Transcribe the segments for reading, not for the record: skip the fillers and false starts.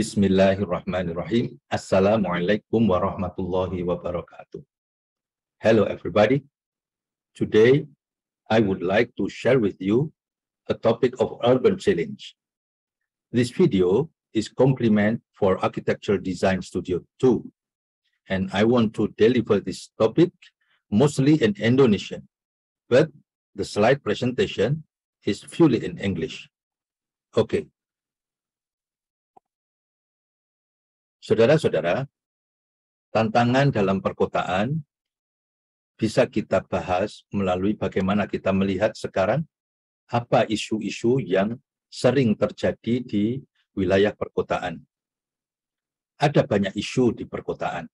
Bismillahirrahmanirrahim. Assalamualaikum warahmatullahi wabarakatuh. Hello everybody. Today I would like to share with you a topic of urban challenge. This video is compliment for Architecture Design Studio 2, and I want to deliver this topic mostly in Indonesian, but the slide presentation is fully in English. Okay. Saudara-saudara, tantangan dalam perkotaan bisa kita bahas melalui bagaimana kita melihat sekarang apa isu-isu yang sering terjadi di wilayah perkotaan. Ada banyak isu di perkotaan.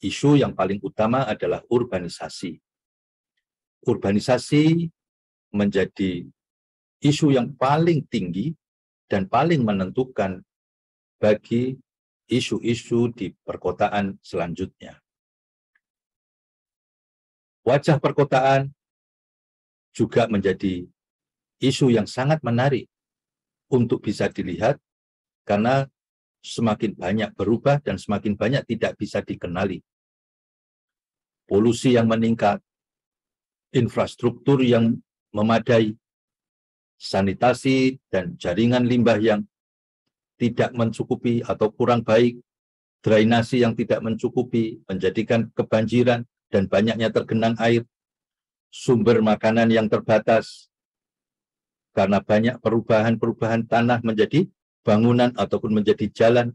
Isu yang paling utama adalah urbanisasi. Urbanisasi menjadi isu yang paling tinggi dan paling menentukan bagi isu-isu di perkotaan selanjutnya. Wajah perkotaan juga menjadi isu yang sangat menarik untuk bisa dilihat karena semakin banyak berubah dan semakin banyak tidak bisa dikenali. Polusi yang meningkat, infrastruktur yang memadai, sanitasi dan jaringan limbah yang tidak mencukupi atau kurang baik, drainasi yang tidak mencukupi, menjadikan kebanjiran dan banyaknya tergenang air, sumber makanan yang terbatas, karena banyak perubahan-perubahan tanah menjadi bangunan ataupun menjadi jalan,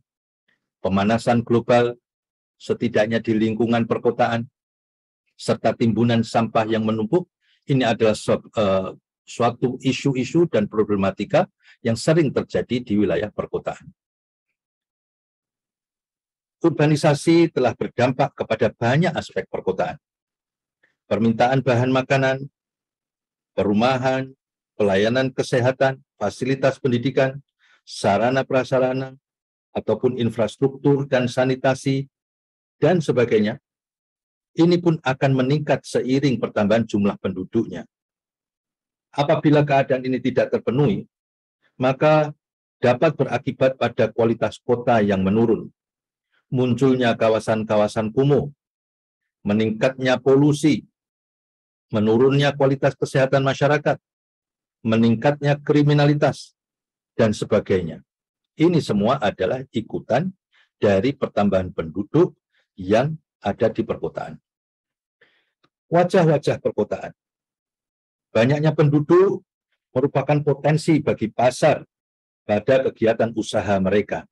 pemanasan global, setidaknya di lingkungan perkotaan, serta timbunan sampah yang menumpuk. Ini adalah suatu isu-isu dan problematika yang sering terjadi di wilayah perkotaan. Urbanisasi telah berdampak kepada banyak aspek perkotaan. Permintaan bahan makanan, perumahan, pelayanan kesehatan, fasilitas pendidikan, sarana prasarana, ataupun infrastruktur dan sanitasi, dan sebagainya. Ini pun akan meningkat seiring pertambahan jumlah penduduknya. Apabila keadaan ini tidak terpenuhi, maka dapat berakibat pada kualitas kota yang menurun. Munculnya kawasan-kawasan kumuh, meningkatnya polusi, menurunnya kualitas kesehatan masyarakat, meningkatnya kriminalitas, dan sebagainya. Ini semua adalah ikutan dari pertambahan penduduk yang ada di perkotaan. Wajah-wajah perkotaan. Banyaknya penduduk merupakan potensi bagi pasar pada kegiatan usaha mereka.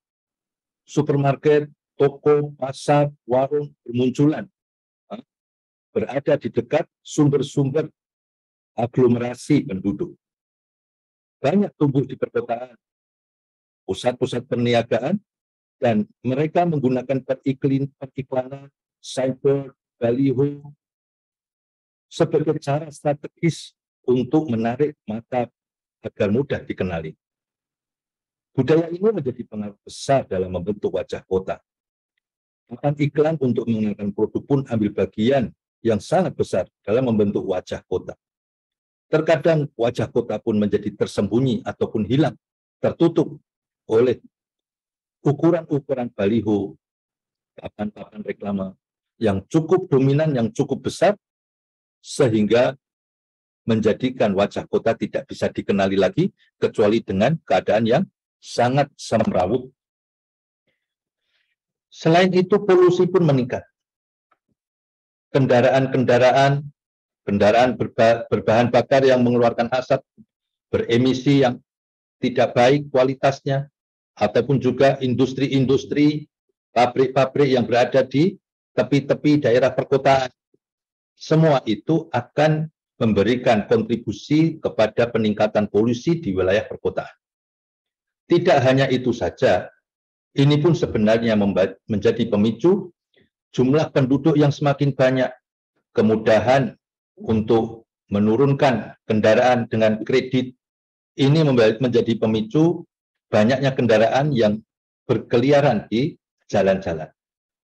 Supermarket, toko, pasar, warung bermunculan, berada di dekat sumber-sumber aglomerasi penduduk. Banyak tumbuh di perkotaan, pusat-pusat perniagaan, dan mereka menggunakan periklanan, cyber, baliho, sebagai cara strategis untuk menarik mata agar mudah dikenali. Budaya ini menjadi pengaruh besar dalam membentuk wajah kota. Papan iklan untuk mengenalkan produk pun ambil bagian yang sangat besar dalam membentuk wajah kota. Terkadang wajah kota pun menjadi tersembunyi ataupun hilang, tertutup oleh ukuran-ukuran baliho, papan-papan reklame yang cukup dominan, yang cukup besar, sehingga menjadikan wajah kota tidak bisa dikenali lagi kecuali dengan keadaan yang sangat semrawut. Selain itu, polusi pun meningkat. Kendaraan berbahan bakar yang mengeluarkan asap, beremisi yang tidak baik kualitasnya, ataupun juga industri-industri, pabrik-pabrik yang berada di tepi-tepi daerah perkotaan. Semua itu akan memberikan kontribusi kepada peningkatan polusi di wilayah perkotaan. Tidak hanya itu saja, ini pun sebenarnya menjadi pemicu jumlah penduduk yang semakin banyak, kemudahan untuk menurunkan kendaraan dengan kredit. Ini menjadi pemicu banyaknya kendaraan yang berkeliaran di jalan-jalan.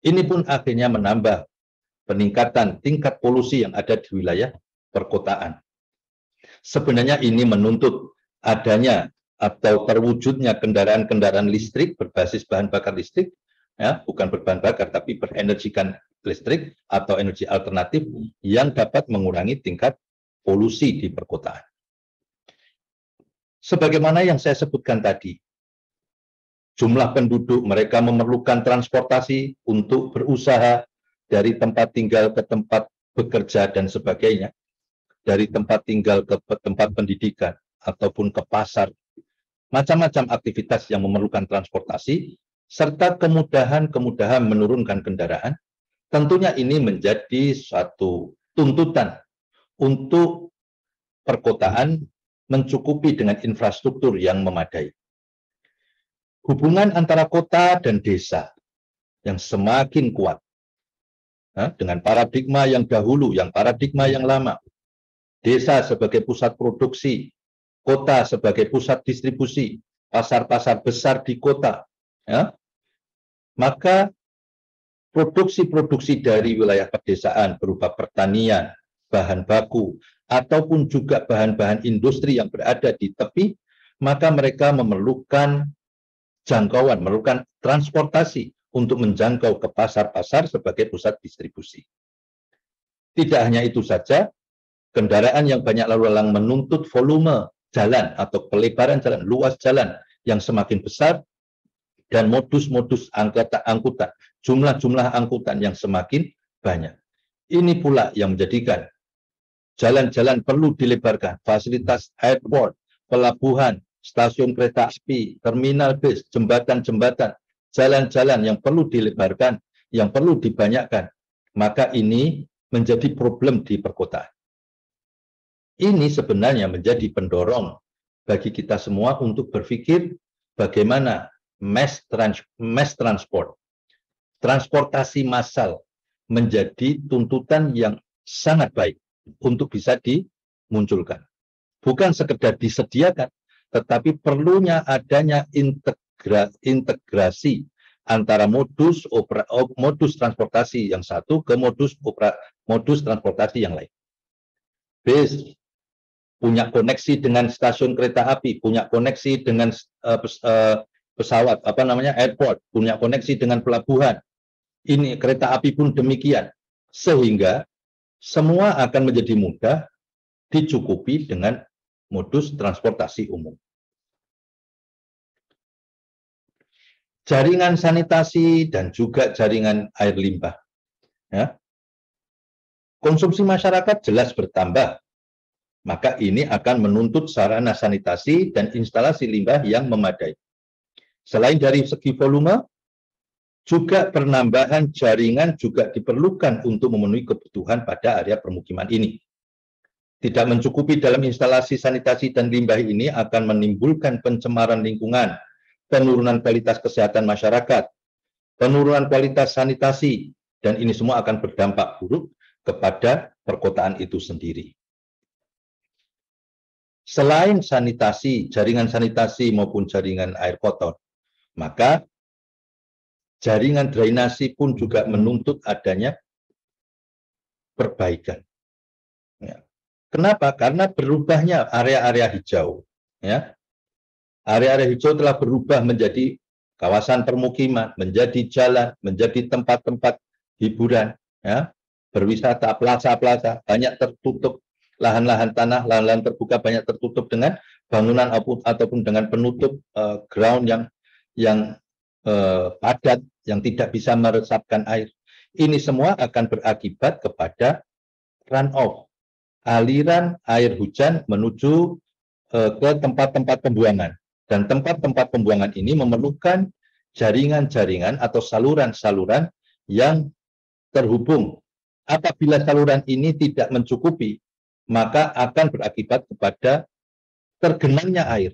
Ini pun akhirnya menambah peningkatan tingkat polusi yang ada di wilayah perkotaan. Sebenarnya ini menuntut adanya atau terwujudnya kendaraan-kendaraan listrik berbasis bahan bakar listrik, ya, bukan berbahan bakar tapi berenergikan listrik atau energi alternatif yang dapat mengurangi tingkat polusi di perkotaan. Sebagaimana yang saya sebutkan tadi, jumlah penduduk mereka memerlukan transportasi untuk berusaha dari tempat tinggal ke tempat bekerja dan sebagainya, dari tempat tinggal ke tempat pendidikan ataupun ke pasar, macam-macam aktivitas yang memerlukan transportasi, serta kemudahan-kemudahan menurunkan kendaraan, tentunya ini menjadi suatu tuntutan untuk perkotaan mencukupi dengan infrastruktur yang memadai. Hubungan antara kota dan desa yang semakin kuat, dengan paradigma yang dahulu, yang paradigma yang lama, desa sebagai pusat produksi, kota sebagai pusat distribusi, pasar-pasar besar di kota, ya, maka produksi-produksi dari wilayah pedesaan berupa pertanian, bahan baku, ataupun juga bahan-bahan industri yang berada di tepi, maka mereka memerlukan jangkauan, memerlukan transportasi untuk menjangkau ke pasar-pasar sebagai pusat distribusi. Tidak hanya itu saja, kendaraan yang banyak lalu lalang menuntut volume jalan atau pelebaran jalan, luas jalan yang semakin besar, dan modus-modus angkutan, jumlah-jumlah angkutan yang semakin banyak. Ini pula yang menjadikan jalan-jalan perlu dilebarkan, fasilitas airport, pelabuhan, stasiun kereta api, terminal bis, jembatan-jembatan, jalan-jalan yang perlu dilebarkan, yang perlu dibanyakkan. Maka ini menjadi problem di perkotaan. Ini sebenarnya menjadi pendorong bagi kita semua untuk berpikir bagaimana mass transport, transportasi massal menjadi tuntutan yang sangat baik untuk bisa dimunculkan. Bukan sekedar disediakan, tetapi perlunya adanya integrasi antara modus transportasi yang satu ke modus transportasi yang lain. Bis punya koneksi dengan stasiun kereta api, punya koneksi dengan pesawat, airport, punya koneksi dengan pelabuhan. Ini kereta api pun demikian. Sehingga semua akan menjadi mudah dicukupi dengan modus transportasi umum. Jaringan sanitasi dan juga jaringan air limbah. Ya. Konsumsi masyarakat jelas bertambah, maka ini akan menuntut sarana sanitasi dan instalasi limbah yang memadai. Selain dari segi volume, juga penambahan jaringan juga diperlukan untuk memenuhi kebutuhan pada area permukiman ini. Tidak mencukupi dalam instalasi sanitasi dan limbah ini akan menimbulkan pencemaran lingkungan, penurunan kualitas kesehatan masyarakat, penurunan kualitas sanitasi, dan ini semua akan berdampak buruk kepada perkotaan itu sendiri. Selain sanitasi, jaringan sanitasi maupun jaringan air kotor, maka jaringan drainasi pun juga menuntut adanya perbaikan. Ya. Kenapa? Karena berubahnya area-area hijau. Ya. Area-area hijau telah berubah menjadi kawasan permukiman, menjadi jalan, menjadi tempat-tempat hiburan, ya, berwisata, plaza-plaza, banyak tertutup, lahan-lahan tanah, lahan-lahan terbuka banyak tertutup dengan bangunan ataupun dengan penutup ground yang padat, yang tidak bisa meresapkan air. Ini semua akan berakibat kepada runoff, aliran air hujan menuju ke tempat-tempat pembuangan. Dan tempat-tempat pembuangan ini memerlukan jaringan-jaringan atau saluran-saluran yang terhubung. Apabila saluran ini tidak mencukupi, maka akan berakibat kepada tergenangnya air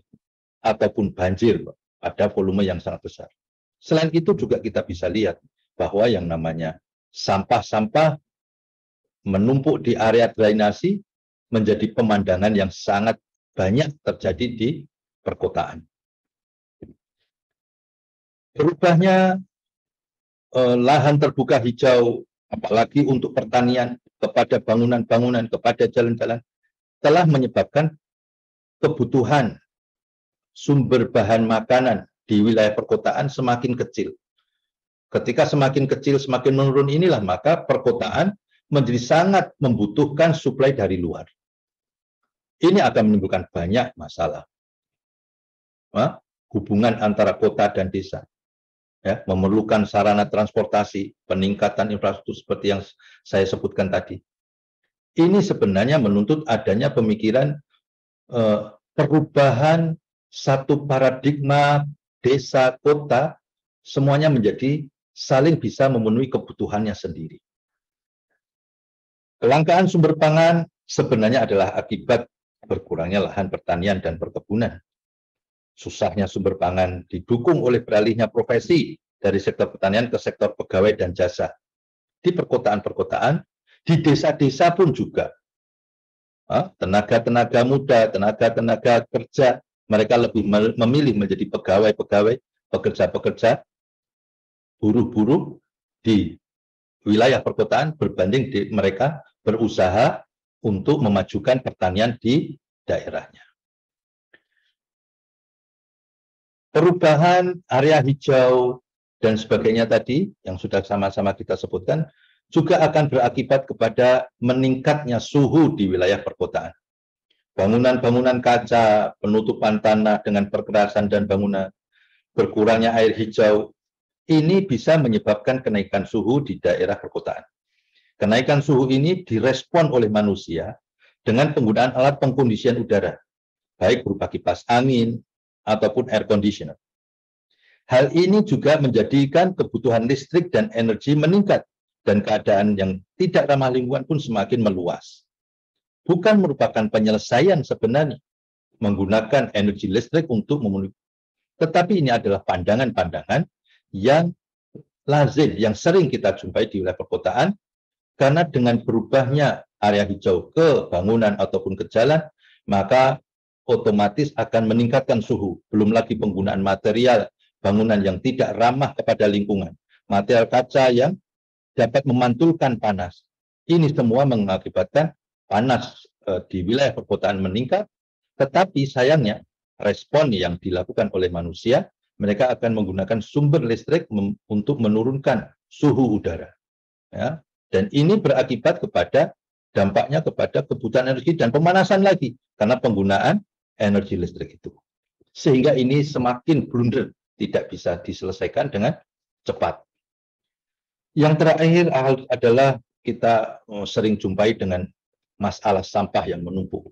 ataupun banjir pada volume yang sangat besar. Selain itu juga kita bisa lihat bahwa yang namanya sampah-sampah menumpuk di area drainasi menjadi pemandangan yang sangat banyak terjadi di perkotaan. Berubahnya lahan terbuka hijau, apalagi untuk pertanian, kepada bangunan-bangunan, kepada jalan-jalan, telah menyebabkan kebutuhan sumber bahan makanan di wilayah perkotaan semakin kecil. Ketika semakin kecil, semakin menurun inilah, maka perkotaan menjadi sangat membutuhkan suplai dari luar. Ini akan menimbulkan banyak masalah. Hubungan antara kota dan desa. Ya, memerlukan sarana transportasi, peningkatan infrastruktur seperti yang saya sebutkan tadi. Ini sebenarnya menuntut adanya pemikiran perubahan satu paradigma desa kota, semuanya menjadi saling bisa memenuhi kebutuhannya sendiri. Kelangkaan sumber pangan sebenarnya adalah akibat berkurangnya lahan pertanian dan perkebunan. Susahnya sumber pangan didukung oleh beralihnya profesi dari sektor pertanian ke sektor pegawai dan jasa. Di perkotaan-perkotaan, di desa-desa pun juga. Tenaga-tenaga muda, tenaga-tenaga kerja, mereka lebih memilih menjadi pegawai-pegawai, pekerja-pekerja, buruh-buruh di wilayah perkotaan berbanding mereka berusaha untuk memajukan pertanian di daerahnya. Perubahan area hijau dan sebagainya tadi, yang sudah sama-sama kita sebutkan, juga akan berakibat kepada meningkatnya suhu di wilayah perkotaan. Bangunan-bangunan kaca, penutupan tanah dengan perkerasan dan bangunan, berkurangnya air hijau, ini bisa menyebabkan kenaikan suhu di daerah perkotaan. Kenaikan suhu ini direspon oleh manusia dengan penggunaan alat pengkondisian udara, baik berupa kipas angin ataupun air conditioner. Hal ini juga menjadikan kebutuhan listrik dan energi meningkat, dan keadaan yang tidak ramah lingkungan pun semakin meluas. Bukan merupakan penyelesaian sebenarnya menggunakan energi listrik untuk memenuhi, tetapi ini adalah pandangan-pandangan yang lazim, yang sering kita jumpai di wilayah perkotaan, karena dengan berubahnya area hijau ke bangunan ataupun ke jalan, maka otomatis akan meningkatkan suhu. Belum lagi penggunaan material bangunan yang tidak ramah kepada lingkungan, material kaca yang dapat memantulkan panas. Ini semua mengakibatkan panas di wilayah perkotaan meningkat, tetapi sayangnya respon yang dilakukan oleh manusia, mereka akan menggunakan sumber listrik untuk menurunkan suhu udara. Ya. Dan ini berakibat kepada dampaknya kepada kebutuhan energi dan pemanasan lagi, karena penggunaan energi listrik itu. Sehingga ini semakin blunder, tidak bisa diselesaikan dengan cepat. Yang terakhir adalah kita sering jumpai dengan masalah sampah yang menumpuk.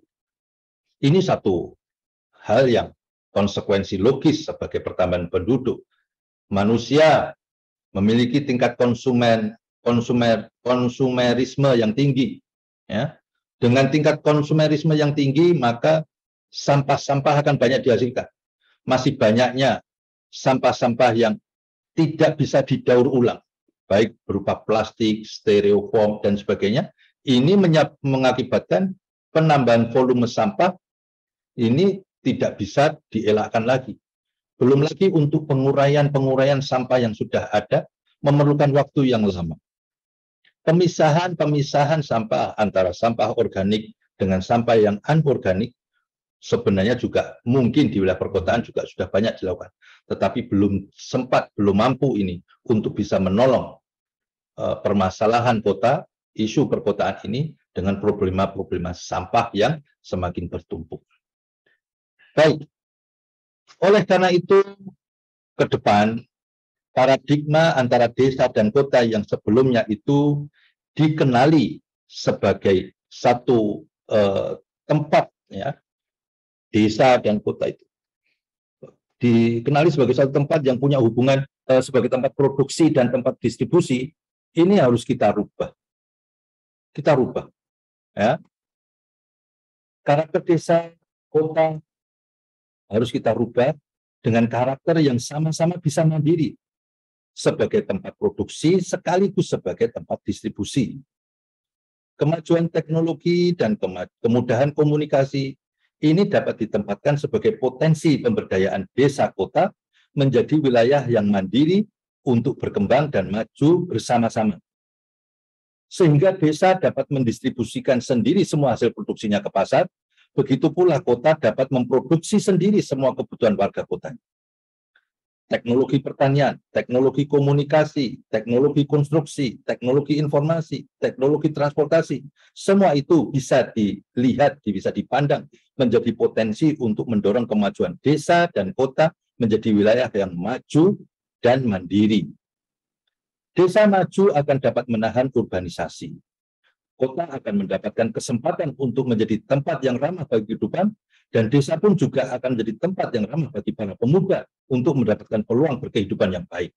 Ini satu hal yang konsekuensi logis sebagai pertambahan penduduk. Manusia memiliki tingkat konsumerisme yang tinggi. Ya. Dengan tingkat konsumerisme yang tinggi, maka sampah-sampah akan banyak dihasilkan. Masih banyaknya sampah-sampah yang tidak bisa didaur ulang, baik berupa plastik, styrofoam, dan sebagainya. Ini mengakibatkan penambahan volume sampah ini tidak bisa dielakkan lagi. Belum lagi untuk penguraian sampah yang sudah ada, memerlukan waktu yang lama. Pemisahan sampah antara sampah organik dengan sampah yang anorganik sebenarnya juga mungkin di wilayah perkotaan juga sudah banyak dilakukan. Tetapi belum mampu ini untuk bisa menolong permasalahan kota, isu perkotaan ini dengan problema-problema sampah yang semakin bertumpuk. Baik, oleh karena itu ke depan paradigma antara desa dan kota yang sebelumnya itu dikenali sebagai satu tempat, ya, desa dan kota itu dikenali sebagai satu tempat yang punya hubungan sebagai tempat produksi dan tempat distribusi. Ini harus kita rubah. Kita rubah. Ya. Karakter desa, kota harus kita rubah dengan karakter yang sama-sama bisa mandiri sebagai tempat produksi sekaligus sebagai tempat distribusi. Kemajuan teknologi dan kemudahan komunikasi ini dapat ditempatkan sebagai potensi pemberdayaan desa kota menjadi wilayah yang mandiri untuk berkembang dan maju bersama-sama. Sehingga desa dapat mendistribusikan sendiri semua hasil produksinya ke pasar, Begitu pula kota dapat memproduksi sendiri semua kebutuhan warga kota. Teknologi pertanian, teknologi komunikasi, teknologi konstruksi, teknologi informasi, teknologi transportasi, semua itu bisa dilihat, bisa dipandang menjadi potensi untuk mendorong kemajuan desa dan kota menjadi wilayah yang maju dan mandiri. Desa maju akan dapat menahan urbanisasi. Kota akan mendapatkan kesempatan untuk menjadi tempat yang ramah bagi kehidupan, dan desa pun juga akan menjadi tempat yang ramah bagi para pemuda untuk mendapatkan peluang berkehidupan yang baik.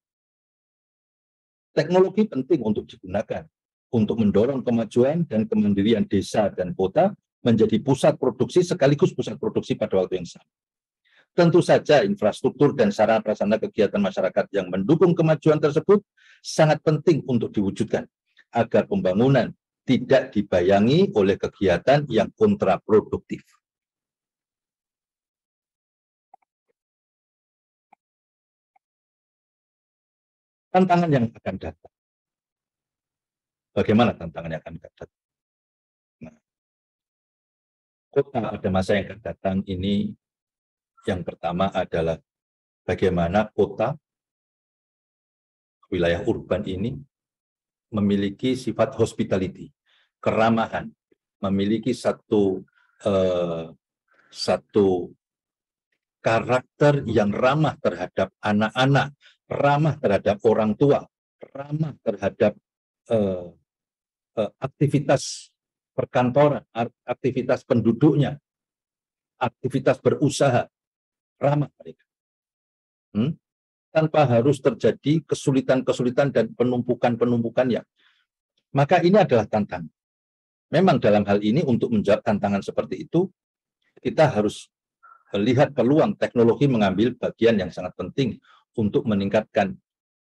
Teknologi penting untuk digunakan untuk mendorong kemajuan dan kemandirian desa dan kota menjadi pusat produksi sekaligus pusat produksi pada waktu yang sama. Tentu saja infrastruktur dan sarana prasarana kegiatan masyarakat yang mendukung kemajuan tersebut sangat penting untuk diwujudkan agar pembangunan tidak dibayangi oleh kegiatan yang kontraproduktif. Tantangan yang akan datang. Bagaimana tantangan yang akan datang? Nah, kota pada masa yang akan datang ini, yang pertama adalah bagaimana kota, wilayah urban ini memiliki sifat hospitality, keramahan, memiliki satu karakter yang ramah terhadap anak-anak, ramah terhadap orang tua, ramah terhadap aktivitas perkantoran, aktivitas penduduknya, aktivitas berusaha, ramah mereka. Tanpa harus terjadi kesulitan-kesulitan dan penumpukan-penumpukan yang. Maka ini adalah tantangan. Memang dalam hal ini untuk menjawab tantangan seperti itu, kita harus melihat peluang teknologi mengambil bagian yang sangat penting untuk meningkatkan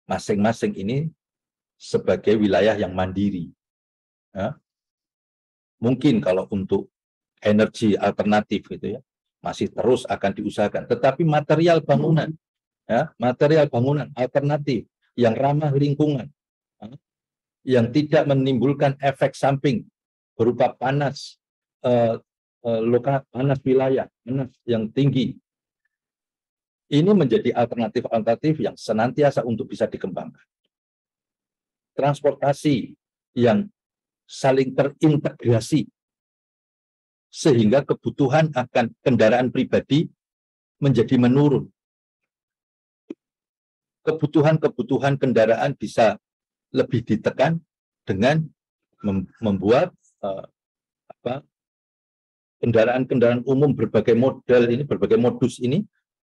masing-masing ini sebagai wilayah yang mandiri. Ya. Mungkin kalau untuk energi alternatif gitu ya, masih terus akan diusahakan. Tetapi material bangunan, ya, material bangunan alternatif yang ramah lingkungan, ya, yang tidak menimbulkan efek samping berupa panas, panas wilayah, panas yang tinggi. Ini menjadi alternatif-alternatif yang senantiasa untuk bisa dikembangkan. Transportasi yang saling terintegrasi, sehingga kebutuhan akan kendaraan pribadi menjadi menurun. Kebutuhan kendaraan bisa lebih ditekan dengan membuat kendaraan-kendaraan umum berbagai model ini, berbagai modus ini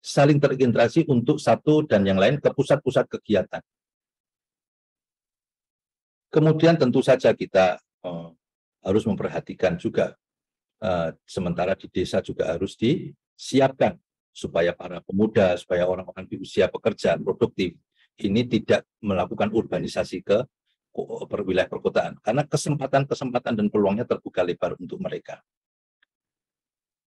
saling terintegrasi untuk satu dan yang lain ke pusat-pusat kegiatan. Kemudian tentu saja kita harus memperhatikan juga, sementara di desa juga harus disiapkan supaya para pemuda, supaya orang-orang di usia pekerja produktif ini tidak melakukan urbanisasi ke wilayah perkotaan, karena kesempatan-kesempatan dan peluangnya terbuka lebar untuk mereka.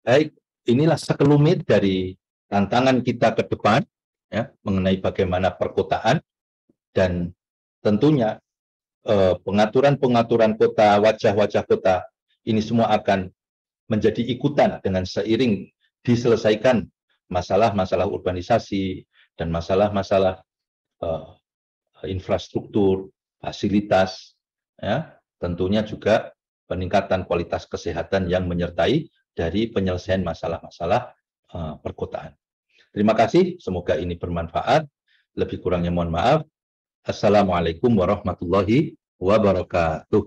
Baik, inilah sekelumit dari tantangan kita ke depan ya, mengenai bagaimana perkotaan, dan tentunya pengaturan-pengaturan kota, wajah-wajah kota ini semua akan menjadi ikutan dengan seiring diselesaikan masalah-masalah urbanisasi dan masalah-masalah infrastruktur, fasilitas, ya, tentunya juga peningkatan kualitas kesehatan yang menyertai dari penyelesaian masalah-masalah perkotaan. Terima kasih, semoga ini bermanfaat. Lebih kurangnya mohon maaf. Assalamualaikum warahmatullahi wabarakatuh.